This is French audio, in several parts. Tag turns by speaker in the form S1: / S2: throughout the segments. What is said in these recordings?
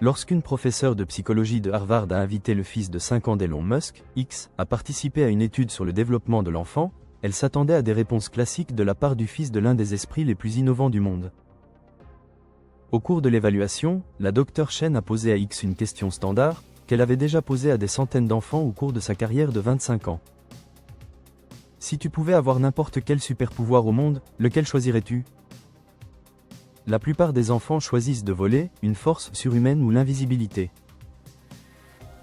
S1: Lorsqu'une professeure de psychologie de Harvard a invité le fils de 5 ans d'Elon Musk, X, à participer à une étude sur le développement de l'enfant, elle s'attendait à des réponses classiques de la part du fils de l'un des esprits les plus innovants du monde. Au cours de l'évaluation, la Dr Chen a posé à X une question standard, qu'elle avait déjà posée à des centaines d'enfants au cours de sa carrière de 25 ans. Si tu pouvais avoir n'importe quel super-pouvoir au monde, lequel choisirais-tu ? La plupart des enfants choisissent de voler, une force surhumaine ou l'invisibilité.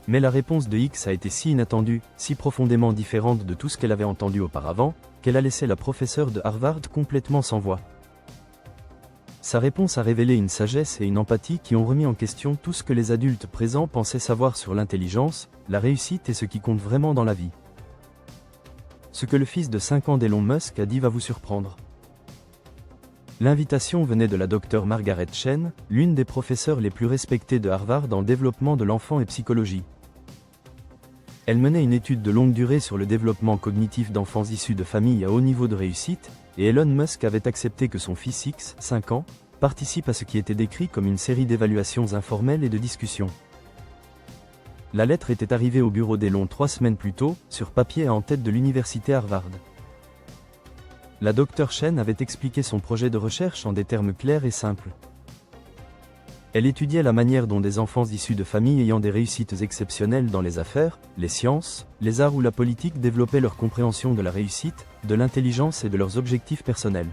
S1: Mais la réponse de X a été si inattendue, si profondément différente de tout ce qu'elle avait entendu auparavant, qu'elle a laissé la professeure de Harvard complètement sans voix. Sa réponse a révélé une sagesse et une empathie qui ont remis en question tout ce que les adultes présents pensaient savoir sur l'intelligence, la réussite et ce qui compte vraiment dans la vie. Ce que le fils de 5 ans d'Elon Musk a dit va vous surprendre. L'invitation venait de la Dr Margaret Chen, l'une des professeurs les plus respectées de Harvard dans le développement de l'enfant et psychologie. Elle menait une étude de longue durée sur le développement cognitif d'enfants issus de familles à haut niveau de réussite, et Elon Musk avait accepté que son fils X, 5 ans, participe à ce qui était décrit comme une série d'évaluations informelles et de discussions. La lettre était arrivée au bureau d'Elon 3 semaines plus tôt, sur papier et en tête de l'université Harvard. La Dr Chen avait expliqué son projet de recherche en des termes clairs et simples. Elle étudiait la manière dont des enfants issus de familles ayant des réussites exceptionnelles dans les affaires, les sciences, les arts ou la politique développaient leur compréhension de la réussite, de l'intelligence et de leurs objectifs personnels.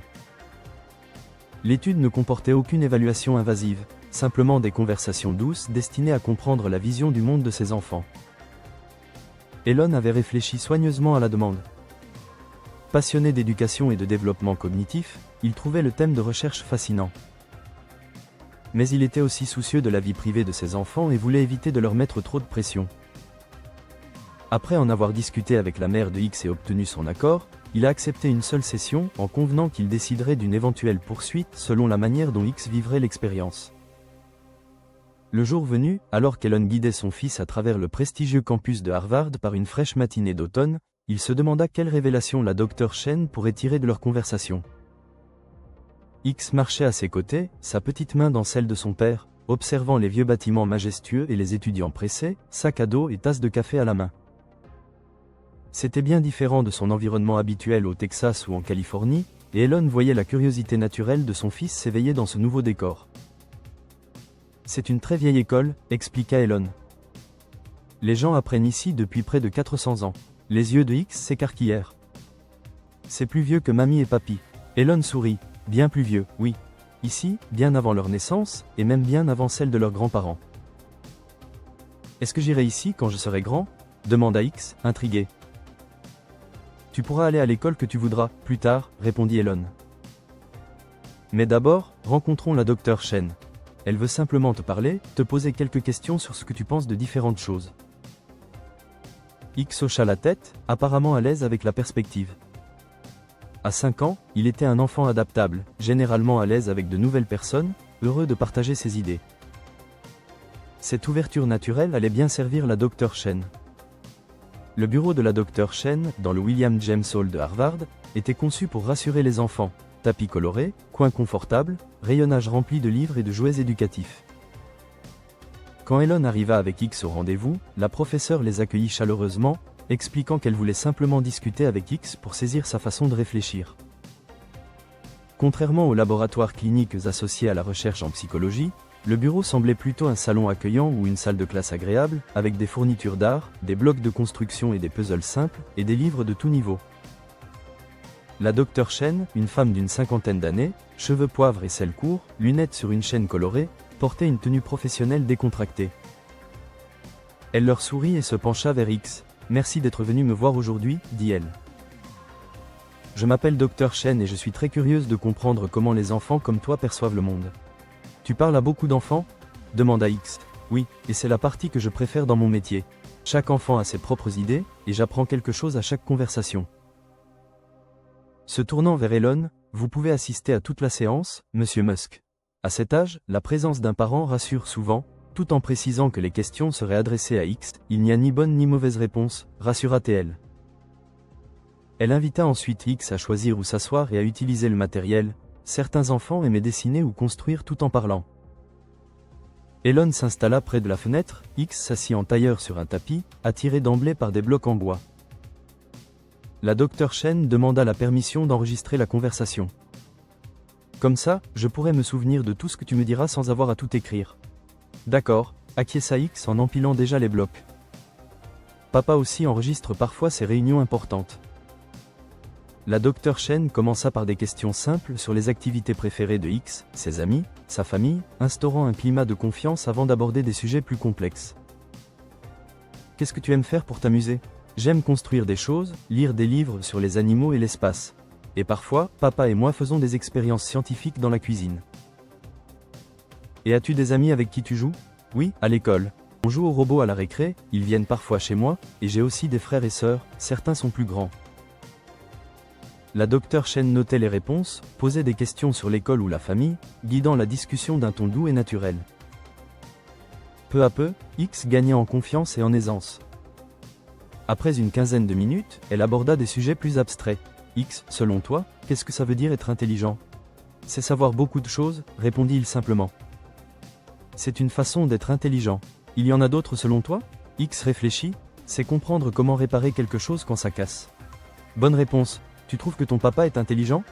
S1: L'étude ne comportait aucune évaluation invasive, simplement des conversations douces destinées à comprendre la vision du monde de ses enfants. Elon avait réfléchi soigneusement à la demande. Passionné d'éducation et de développement cognitif, il trouvait le thème de recherche fascinant. Mais il était aussi soucieux de la vie privée de ses enfants et voulait éviter de leur mettre trop de pression. Après en avoir discuté avec la mère de X et obtenu son accord, il a accepté une seule session en convenant qu'il déciderait d'une éventuelle poursuite selon la manière dont X vivrait l'expérience. Le jour venu, alors qu'Elon guidait son fils à travers le prestigieux campus de Harvard par une fraîche matinée d'automne, il se demanda quelle révélation la Dr Chen pourrait tirer de leur conversation. X marchait à ses côtés, sa petite main dans celle de son père, observant les vieux bâtiments majestueux et les étudiants pressés, sac à dos et tasse de café à la main. C'était bien différent de son environnement habituel au Texas ou en Californie, et Elon voyait la curiosité naturelle de son fils s'éveiller dans ce nouveau décor. C'est une très vieille école, expliqua Elon. Les gens apprennent ici depuis près de 400 ans. Les yeux de X s'écarquillèrent. C'est plus vieux que mamie et papy. Elon sourit. Bien plus vieux, oui. Ici, bien avant leur naissance, et même bien avant celle de leurs grands-parents. Est-ce que j'irai ici quand je serai grand ? Demanda X, intrigué. Tu pourras aller à l'école que tu voudras, plus tard, répondit Elon. Mais d'abord, rencontrons la Dr Chen. Elle veut simplement te parler, te poser quelques questions sur ce que tu penses de différentes choses. X hocha la tête, apparemment à l'aise avec la perspective. À 5 ans, il était un enfant adaptable, généralement à l'aise avec de nouvelles personnes, heureux de partager ses idées. Cette ouverture naturelle allait bien servir la Dr Chen. Le bureau de la Dr Chen, dans le William James Hall de Harvard, était conçu pour rassurer les enfants. Tapis colorés, coins confortables, rayonnage rempli de livres et de jouets éducatifs. Quand Elon arriva avec X au rendez-vous, la professeure les accueillit chaleureusement, expliquant qu'elle voulait simplement discuter avec X pour saisir sa façon de réfléchir. Contrairement aux laboratoires cliniques associés à la recherche en psychologie, le bureau semblait plutôt un salon accueillant ou une salle de classe agréable, avec des fournitures d'art, des blocs de construction et des puzzles simples, et des livres de tout niveau. La Dr Chen, une femme d'une 50aine d'années, cheveux poivre et cils courts, lunettes sur une chaîne colorée, portait une tenue professionnelle décontractée. Elle leur sourit et se pencha vers X. « Merci d'être venu me voir aujourd'hui, dit-elle. Je m'appelle Dr Chen et je suis très curieuse de comprendre comment les enfants comme toi perçoivent le monde. Tu parles à beaucoup d'enfants ? Demanda X. Oui, et c'est la partie que je préfère dans mon métier. Chaque enfant a ses propres idées, et j'apprends quelque chose à chaque conversation. Se tournant vers Elon, vous pouvez assister à toute la séance, Monsieur Musk. À cet âge, la présence d'un parent rassure souvent, tout en précisant que les questions seraient adressées à X, il n'y a ni bonne ni mauvaise réponse, rassura-t-elle. Elle invita ensuite X à choisir où s'asseoir et à utiliser le matériel. Certains enfants aimaient dessiner ou construire tout en parlant. Elon s'installa près de la fenêtre, X s'assit en tailleur sur un tapis, attiré d'emblée par des blocs en bois. La Dr. Chen demanda la permission d'enregistrer la conversation. Comme ça, je pourrais me souvenir de tout ce que tu me diras sans avoir à tout écrire. D'accord, acquiesça X en empilant déjà les blocs. Papa aussi enregistre parfois ses réunions importantes. La Dr. Chen commença par des questions simples sur les activités préférées de X, ses amis, sa famille, instaurant un climat de confiance avant d'aborder des sujets plus complexes. Qu'est-ce que tu aimes faire pour t'amuser? J'aime construire des choses, lire des livres sur les animaux et l'espace. Et parfois, papa et moi faisons des expériences scientifiques dans la cuisine. Et as-tu des amis avec qui tu joues? Oui, à l'école. On joue aux robots à la récré, ils viennent parfois chez moi, et j'ai aussi des frères et sœurs, certains sont plus grands. La Dr. Chen notait les réponses, posait des questions sur l'école ou la famille, guidant la discussion d'un ton doux et naturel. Peu à peu, X gagnait en confiance et en aisance. Après une quinzaine de minutes, elle aborda des sujets plus abstraits. X, selon toi, qu'est-ce que ça veut dire être intelligent? C'est savoir beaucoup de choses, répondit-il simplement. C'est une façon d'être intelligent. Il y en a d'autres selon toi? X réfléchit, c'est comprendre comment réparer quelque chose quand ça casse. Bonne réponse. Tu trouves que ton papa est intelligent?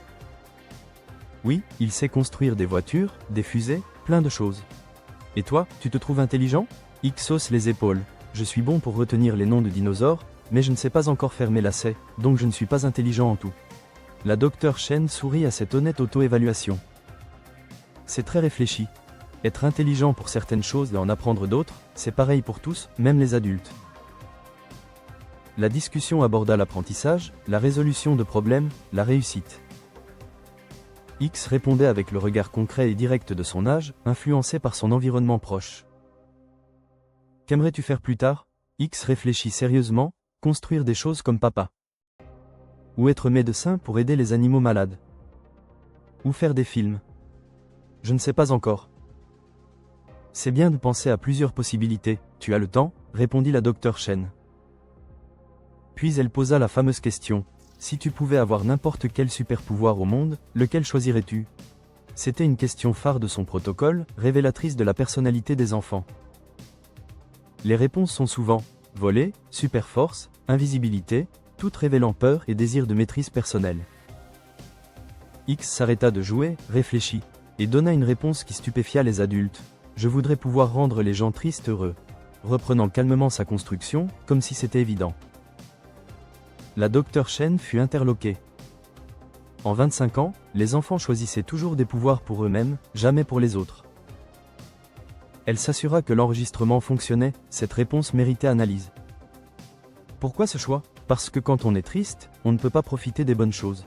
S1: Oui, il sait construire des voitures, des fusées, plein de choses. Et toi, tu te trouves intelligent? X hausse les épaules. Je suis bon pour retenir les noms de dinosaures, mais je ne sais pas encore faire mes lacets, donc je ne suis pas intelligent en tout. La Dr. Chen sourit à cette honnête auto-évaluation. C'est très réfléchi. Être intelligent pour certaines choses et en apprendre d'autres, c'est pareil pour tous, même les adultes. La discussion aborda l'apprentissage, la résolution de problèmes, la réussite. X répondait avec le regard concret et direct de son âge, influencé par son environnement proche. Qu'aimerais-tu faire plus tard? X réfléchit sérieusement, construire des choses comme papa. Ou être médecin pour aider les animaux malades. Ou faire des films. Je ne sais pas encore. C'est bien de penser à plusieurs possibilités, tu as le temps, répondit la Dr. Chen. Puis elle posa la fameuse question, si tu pouvais avoir n'importe quel super pouvoir au monde, lequel choisirais-tu? C'était une question phare de son protocole, révélatrice de la personnalité des enfants. Les réponses sont souvent voler, super force, invisibilité, toutes révélant peur et désir de maîtrise personnelle. X s'arrêta de jouer, réfléchit, et donna une réponse qui stupéfia les adultes. Je voudrais pouvoir rendre les gens tristes heureux. Reprenant calmement sa construction, comme si c'était évident. La Dr. Chen fut interloquée. En 25 ans, les enfants choisissaient toujours des pouvoirs pour eux-mêmes, jamais pour les autres. Elle s'assura que l'enregistrement fonctionnait, cette réponse méritait analyse. Pourquoi ce choix? Parce que quand on est triste, on ne peut pas profiter des bonnes choses.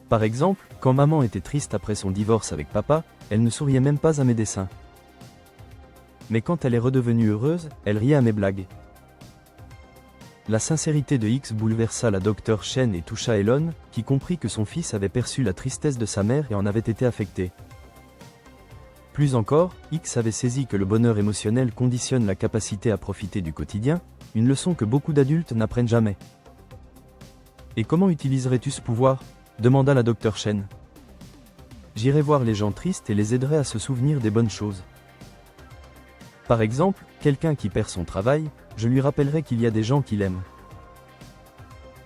S1: Par exemple, quand maman était triste après son divorce avec papa, elle ne souriait même pas à mes dessins. Mais quand elle est redevenue heureuse, elle riait à mes blagues. La sincérité de X bouleversa la Dr. Chen et toucha Elon, qui comprit que son fils avait perçu la tristesse de sa mère et en avait été affecté. Plus encore, X avait saisi que le bonheur émotionnel conditionne la capacité à profiter du quotidien, une leçon que beaucoup d'adultes n'apprennent jamais. Et comment utiliserais-tu ce pouvoir? Demanda la Dr. Chen. J'irai voir les gens tristes et les aiderai à se souvenir des bonnes choses. Par exemple, quelqu'un qui perd son travail, je lui rappellerai qu'il y a des gens qui l'aiment.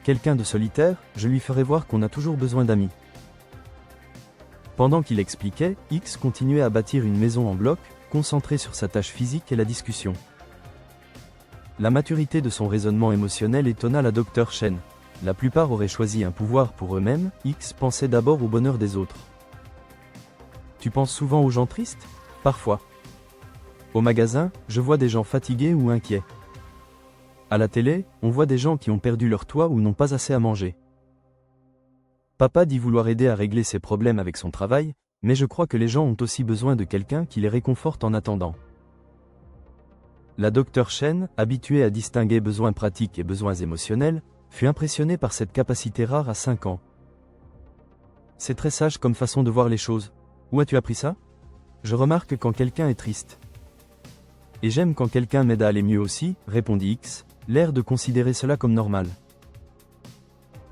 S1: Quelqu'un de solitaire, je lui ferai voir qu'on a toujours besoin d'amis. Pendant qu'il expliquait, X continuait à bâtir une maison en bloc, concentré sur sa tâche physique et la discussion. La maturité de son raisonnement émotionnel étonna la Dr. Chen. La plupart auraient choisi un pouvoir pour eux-mêmes, X pensait d'abord au bonheur des autres. Tu penses souvent aux gens tristes? Parfois. Au magasin, je vois des gens fatigués ou inquiets. À la télé, on voit des gens qui ont perdu leur toit ou n'ont pas assez à manger. Papa dit vouloir aider à régler ses problèmes avec son travail, mais je crois que les gens ont aussi besoin de quelqu'un qui les réconforte en attendant. La Dr. Chen, habituée à distinguer besoins pratiques et besoins émotionnels, fut impressionnée par cette capacité rare à 5 ans. C'est très sage comme façon de voir les choses. Où as-tu appris ça? Je remarque quand quelqu'un est triste. Et j'aime quand quelqu'un m'aide à aller mieux aussi, répondit X, l'air de considérer cela comme normal.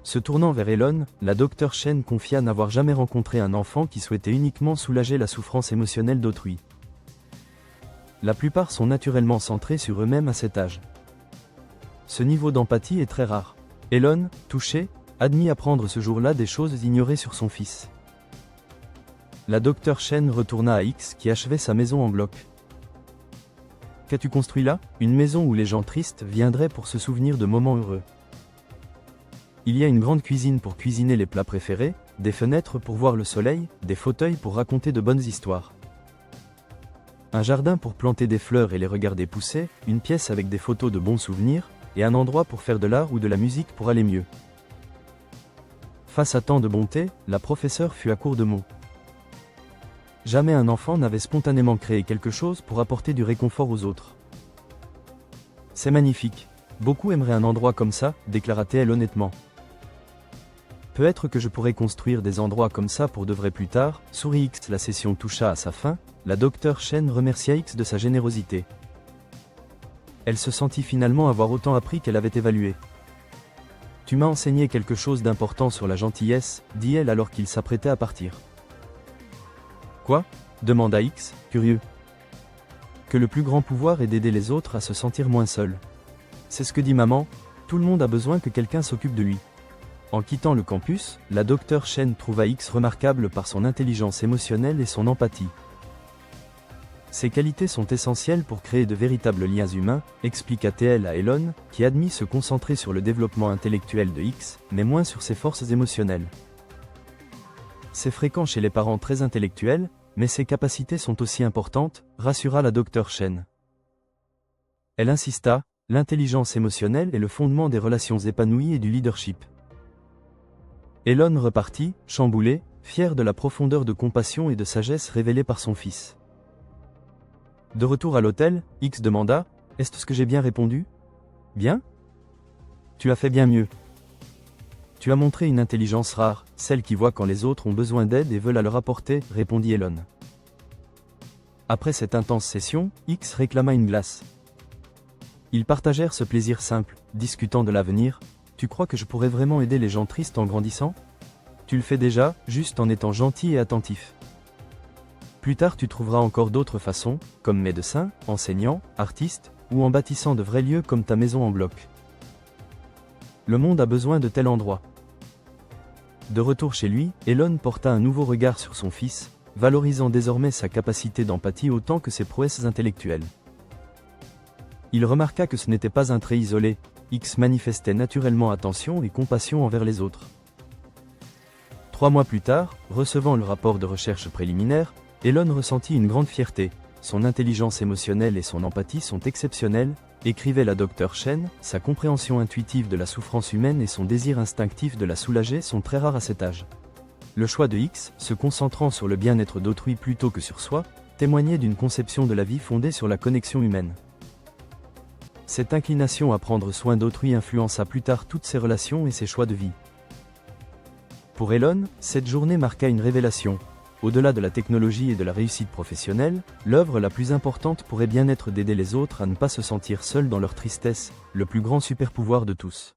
S1: Se tournant vers Elon, la Dr. Chen confia n'avoir jamais rencontré un enfant qui souhaitait uniquement soulager la souffrance émotionnelle d'autrui. La plupart sont naturellement centrés sur eux-mêmes à cet âge. Ce niveau d'empathie est très rare. Elon, touchée, admit apprendre ce jour-là des choses ignorées sur son fils. La docteure Chen retourna à X qui achevait sa maison en bloc. Qu'as-tu construit là? Une maison où les gens tristes viendraient pour se souvenir de moments heureux. Il y a une grande cuisine pour cuisiner les plats préférés, des fenêtres pour voir le soleil, des fauteuils pour raconter de bonnes histoires. Un jardin pour planter des fleurs et les regarder pousser, une pièce avec des photos de bons souvenirs, et un endroit pour faire de l'art ou de la musique pour aller mieux. Face à tant de bonté, la professeure fut à court de mots. Jamais un enfant n'avait spontanément créé quelque chose pour apporter du réconfort aux autres. C'est magnifique. Beaucoup aimeraient un endroit comme ça, déclara-t-elle honnêtement. Peut-être que je pourrais construire des endroits comme ça pour de vrai plus tard, sourit X. La session toucha à sa fin, la docteure Chen remercia X de sa générosité. Elle se sentit finalement avoir autant appris qu'elle avait évalué. Tu m'as enseigné quelque chose d'important sur la gentillesse, dit-elle alors qu'il s'apprêtait à partir. Quoi? Demanda X, curieux. Que le plus grand pouvoir est d'aider les autres à se sentir moins seuls. C'est ce que dit maman, tout le monde a besoin que quelqu'un s'occupe de lui. En quittant le campus, la docteure Chen trouva X remarquable par son intelligence émotionnelle et son empathie. Ces qualités sont essentielles pour créer de véritables liens humains, expliqua-t-elle à Elon, qui admit se concentrer sur le développement intellectuel de X, mais moins sur ses forces émotionnelles. C'est fréquent chez les parents très intellectuels, mais ces capacités sont aussi importantes, rassura la docteure Chen. Elle insista, l'intelligence émotionnelle est le fondement des relations épanouies et du leadership. Elon repartit, chamboulé, fier de la profondeur de compassion et de sagesse révélée par son fils. De retour à l'hôtel, X demanda, « Est-ce que j'ai bien répondu? Bien? Tu as fait bien mieux. Tu as montré une intelligence rare, celle qui voit quand les autres ont besoin d'aide et veulent la leur apporter, répondit Elon. Après cette intense session, X réclama une glace. Ils partagèrent ce plaisir simple, discutant de l'avenir. Tu crois que je pourrais vraiment aider les gens tristes en grandissant? Tu le fais déjà, juste en étant gentil et attentif. Plus tard tu trouveras encore d'autres façons, comme médecin, enseignant, artiste, ou en bâtissant de vrais lieux comme ta maison en bloc. Le monde a besoin de tels endroits. De retour chez lui, Elon porta un nouveau regard sur son fils, valorisant désormais sa capacité d'empathie autant que ses prouesses intellectuelles. Il remarqua que ce n'était pas un trait isolé, X manifestait naturellement attention et compassion envers les autres. 3 mois plus tard, recevant le rapport de recherche préliminaire, Elon ressentit une grande fierté. Son intelligence émotionnelle et son empathie sont exceptionnelles, écrivait la docteure Chen, sa compréhension intuitive de la souffrance humaine et son désir instinctif de la soulager sont très rares à cet âge. Le choix de X, se concentrant sur le bien-être d'autrui plutôt que sur soi, témoignait d'une conception de la vie fondée sur la connexion humaine. Cette inclination à prendre soin d'autrui influença plus tard toutes ses relations et ses choix de vie. Pour Elon, cette journée marqua une révélation. Au-delà de la technologie et de la réussite professionnelle, l'œuvre la plus importante pourrait bien être d'aider les autres à ne pas se sentir seuls dans leur tristesse, le plus grand super-pouvoir de tous.